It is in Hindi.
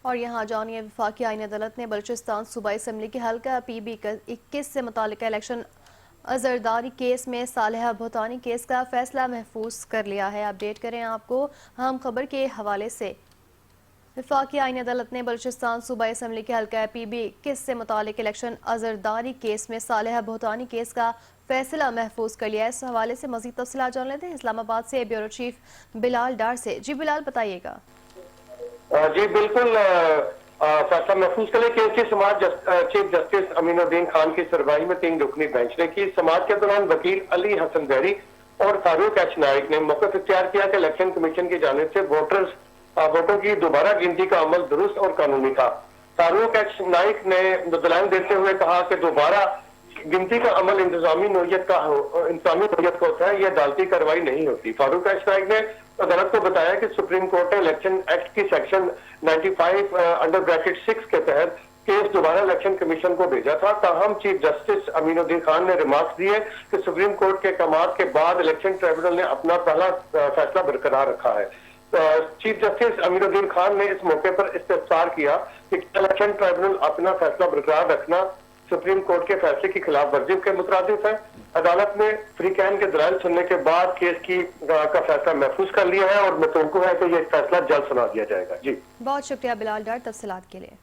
और यहाँ जानिए वफाकी आईन अदालत ने बलूचिस्तान सूबाई असम्बली के हल्का PB 21 से मुतालिक इलेक्शन अजरदारी केस में सालेहा भूतानी केस का फैसला महफूज कर लिया है। अपडेट करें आपको अहम खबर के हवाले से। वफाकी आईन अदालत ने बलूचिस्तान सूबाई असम्बली के हल्का PB 21 से मुतालिक इलेक्शन अजरदारी केस में सालेहा भूतानी केस का फैसला महफूज कर लिया है। इस हवाले से मजीद तफसीलात जान लेते हैं इस्लामाबाद से ब्यूरो चीफ बिलाल डार से। जी बिलाल, बताइएगा। जी बिल्कुल, फैसला महफूज कर केस की समाज चीफ जस्टिस अमीनुद्दीन खान की सरबराही में 3 रुकनी बेंच ने की। समाज के दौरान वकील अली हसन जहरी और फारूक एच नाइक ने मौक़िफ़ इख्तियार किया कि इलेक्शन कमीशन की जानिब से वोटों की दोबारा गिनती का अमल दुरुस्त और कानूनी था। फारूक एच नाइक ने दलाइल देते हुए कहा कि दोबारा गिनती का अमल इंतजामी नोयत का होता है, यह अदालती कार्रवाई नहीं होती। फारूक एच नाइक ने अदालत को बताया कि सुप्रीम कोर्ट ने इलेक्शन एक्ट की सेक्शन 95(6) के तहत केस दोबारा इलेक्शन कमीशन को भेजा था। ताहम चीफ जस्टिस अमीनुद्दीन खान ने रिमार्क्स दिए कि सुप्रीम कोर्ट के अहकाम के बाद इलेक्शन ट्रिब्यूनल ने अपना पहला फैसला बरकरार रखा है। चीफ जस्टिस अमीनुद्दीन खान ने इस मौके पर इस्तफसार किया कि इलेक्शन ट्रिब्यूनल अपना फैसला बरकरार रखना सुप्रीम कोर्ट के फैसले की खिलाफ वर्जी के मुताबिक है। अदालत ने फ्रीकैन के दलाइल सुनने के बाद केस का फैसला महफूज कर लिया है और मुतवक्को है कि यह फैसला जल्द सुना दिया जाएगा। जी बहुत शुक्रिया बिलाल डार तफसीलात के लिए।